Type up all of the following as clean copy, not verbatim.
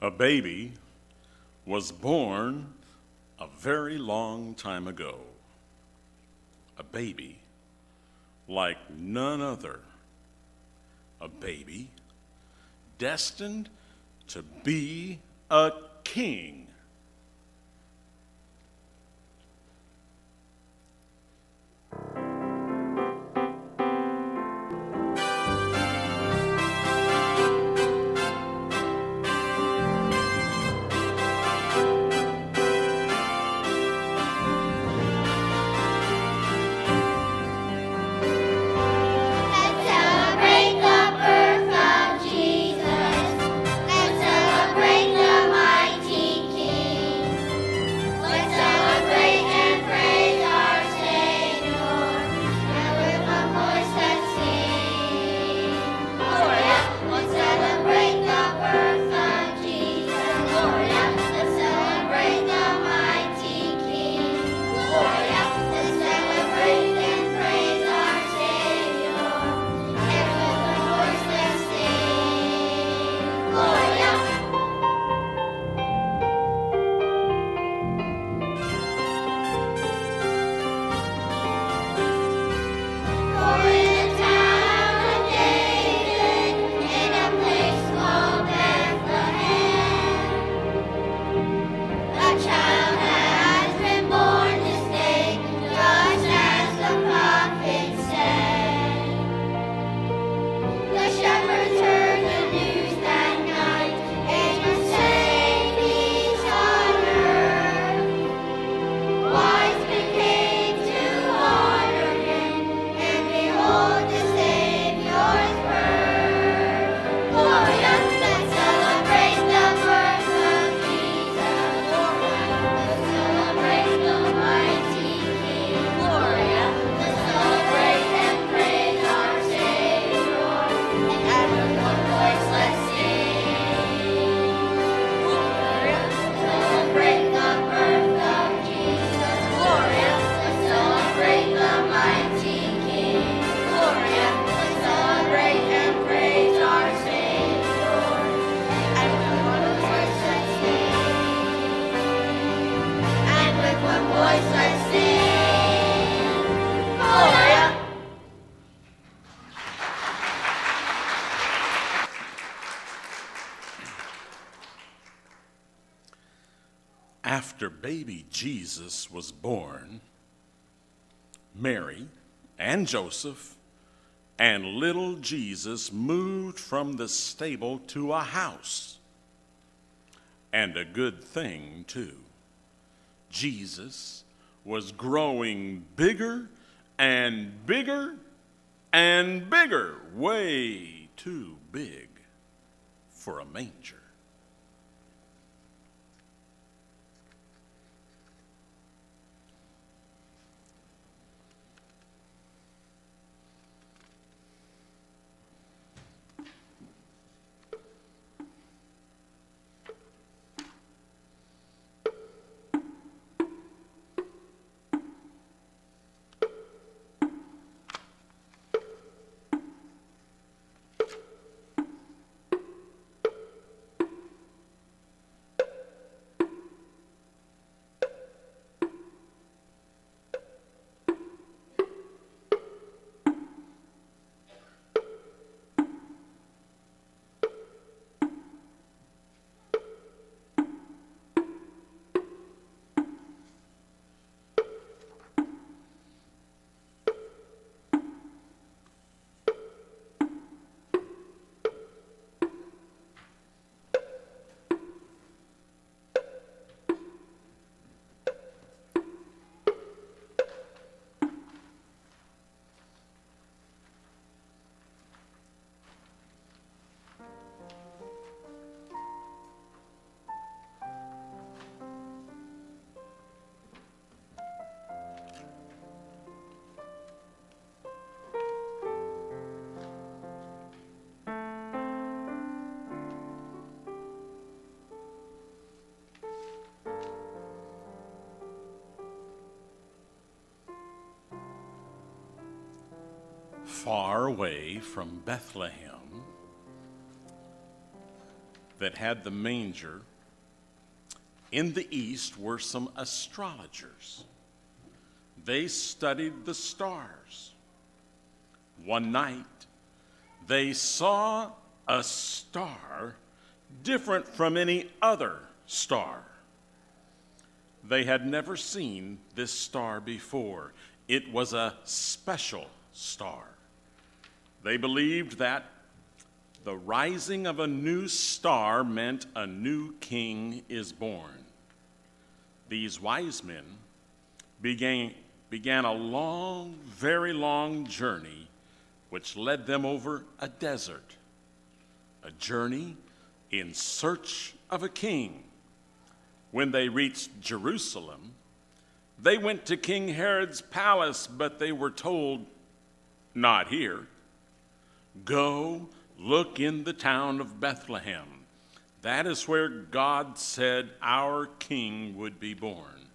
A baby was born a very long time ago. A baby like none other. A baby destined to be a king. After baby Jesus was born, Mary and Joseph and little Jesus moved from the stable to a house. And a good thing, too. Jesus was growing bigger and bigger and bigger, way too big for a manger. Far away from Bethlehem, that had the manger, in the east were some astrologers. They studied the stars. One night, they saw a star different from any other star. They had never seen this star before. It was a special star. They believed that the rising of a new star meant a new king is born. These wise men began a long, very long journey which led them over a desert, a journey in search of a king. When they reached Jerusalem, they went to King Herod's palace, but they were told, "Not here. Go look in the town of Bethlehem. That is where God said our king would be born."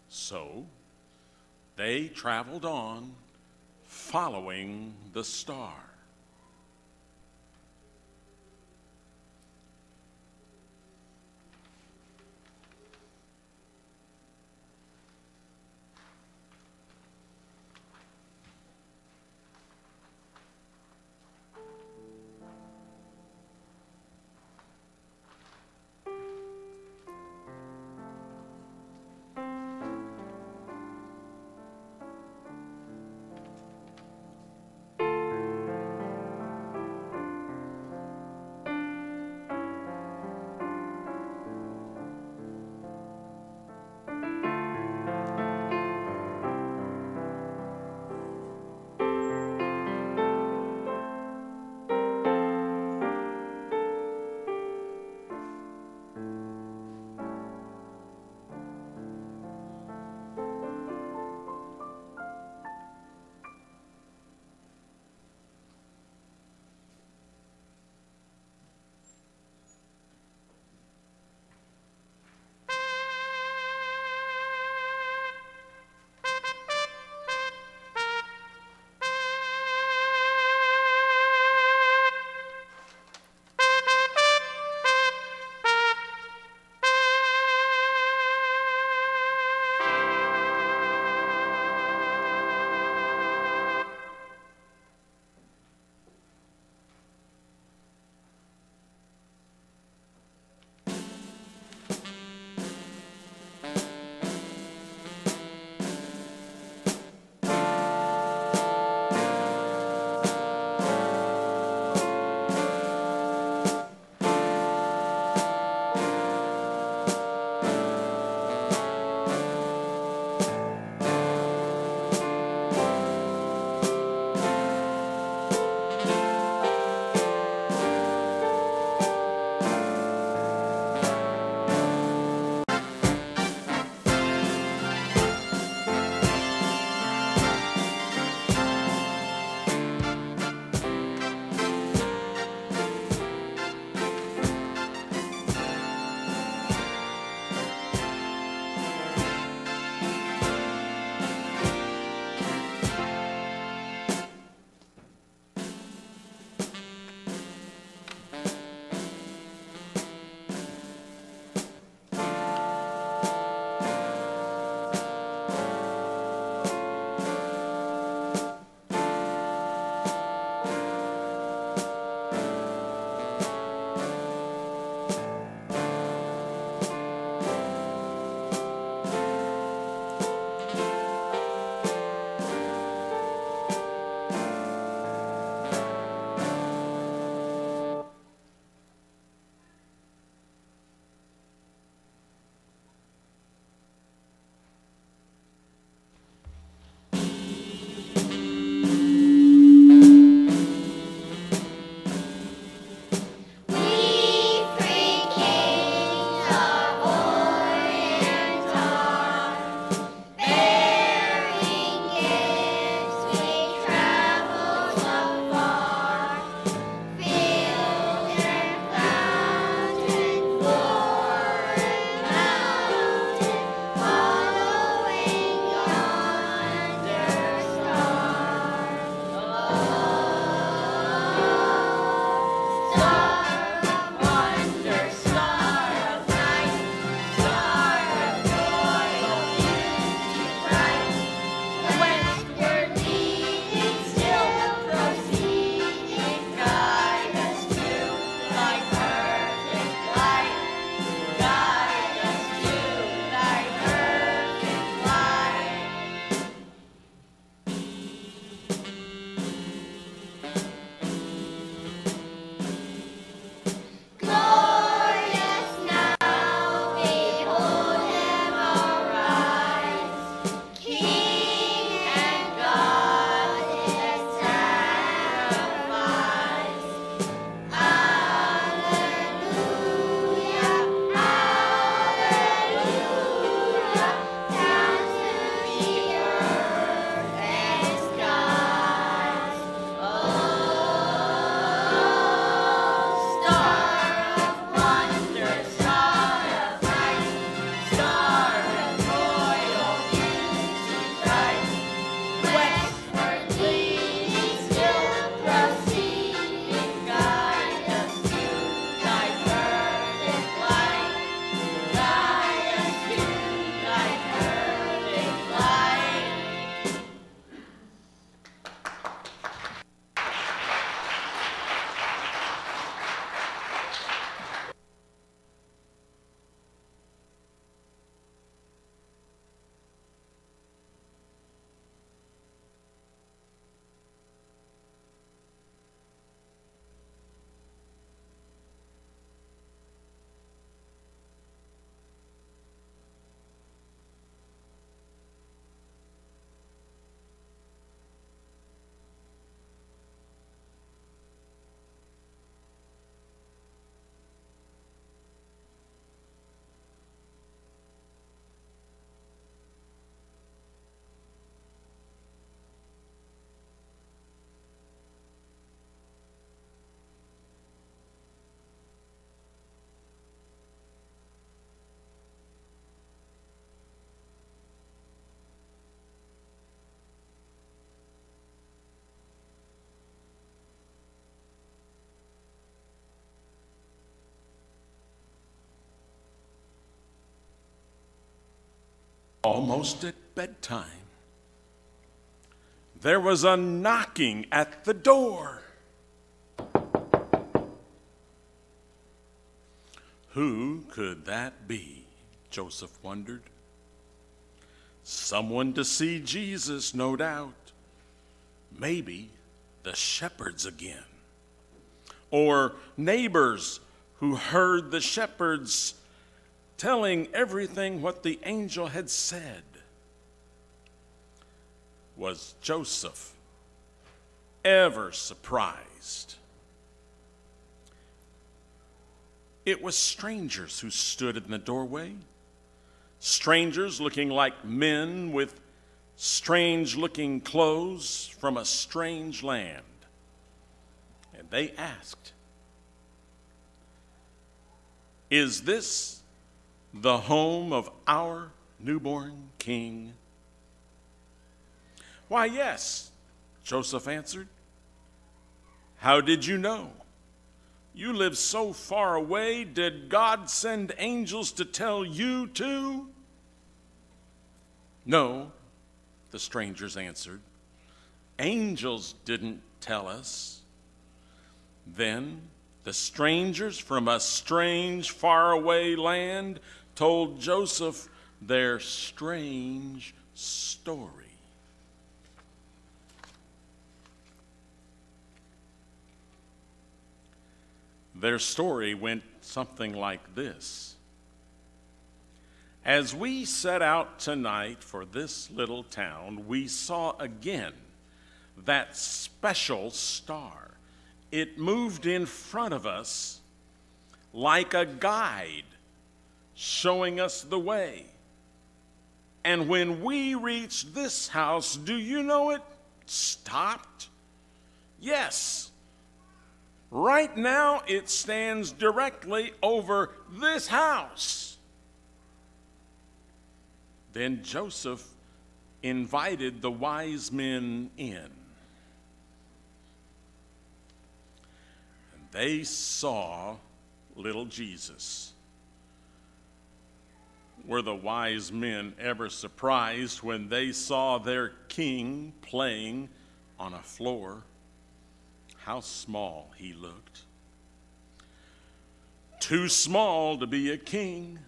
So they traveled on, following the star. Almost at bedtime, there was a knocking at the door. Who could that be? Joseph wondered. Someone to see Jesus, no doubt. Maybe the shepherds again. Or neighbors who heard the shepherds telling everything what the angel had said. Was Joseph ever surprised? It was strangers who stood in the doorway, strangers looking like men with strange-looking clothes from a strange land. And they asked, "Is this the home of our newborn king?" "Why, yes," Joseph answered. "How did you know? You live so far away. Did God send angels to tell you too?" "No," the strangers answered. "Angels didn't tell us." Then the strangers from a strange, faraway land told Joseph their strange story. Their story went something like this. As we set out tonight for this little town, we saw again that special star. It moved in front of us like a guide, showing us the way. And when we reached this house, do you know it stopped? Yes. Right now, it stands directly over this house. Then Joseph invited the wise men in. And they saw little Jesus. Were the wise men ever surprised when they saw their king playing on a floor? How small he looked. Too small to be a king.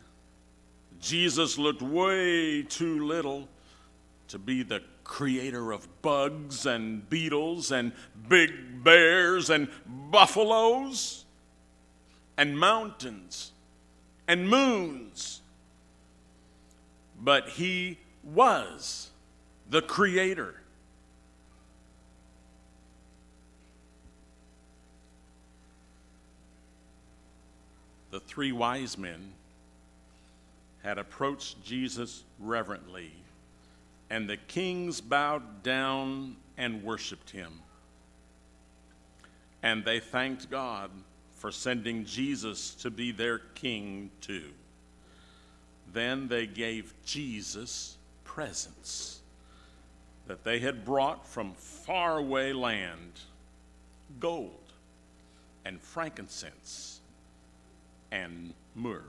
Jesus looked way too little to be the creator of bugs and beetles and big bears and buffaloes and mountains and moons. But he was the creator. The three wise men had approached Jesus reverently, and the kings bowed down and worshiped him. And they thanked God for sending Jesus to be their king too. Then they gave Jesus presents that they had brought from faraway land, gold and frankincense and myrrh.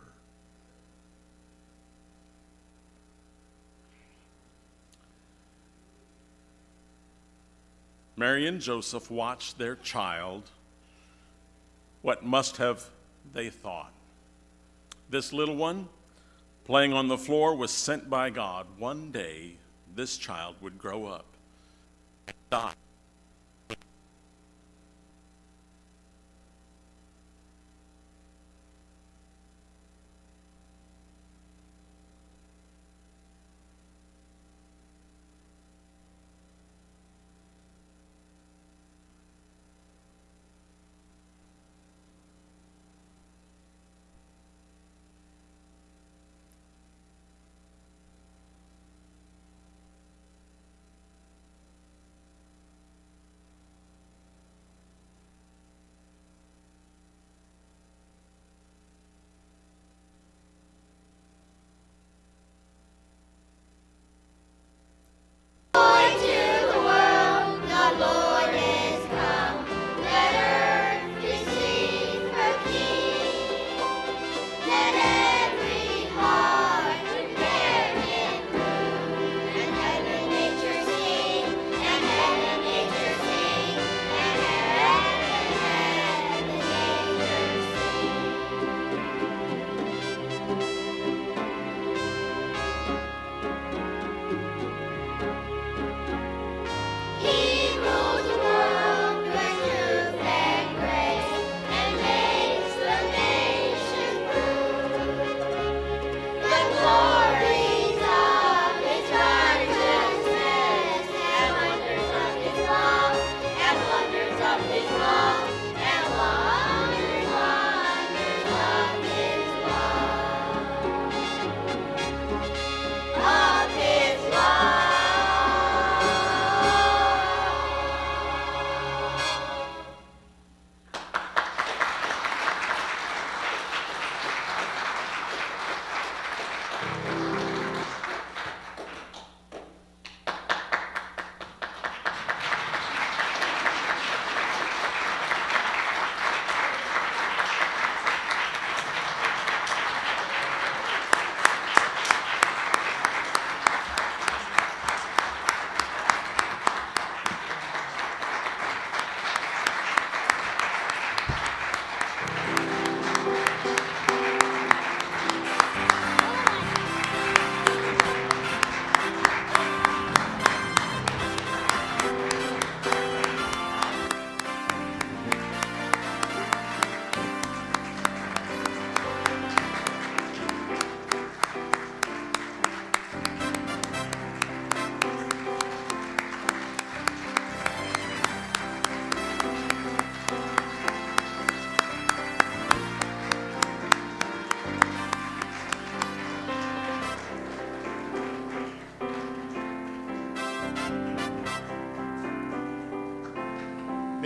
Mary and Joseph watched their child. What must have they thought? This little one playing on the floor was sent by God. One day, this child would grow up and die.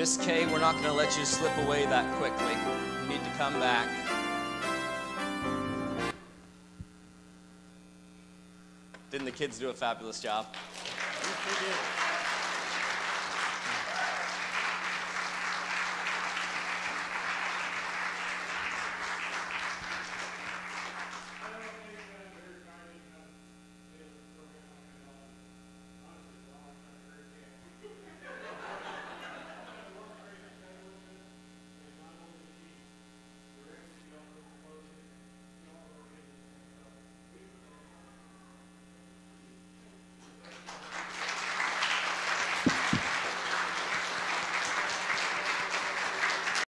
Miss Kay, we're not going to let you slip away that quickly. You need to come back. Didn't the kids do a fabulous job? Yes, they did.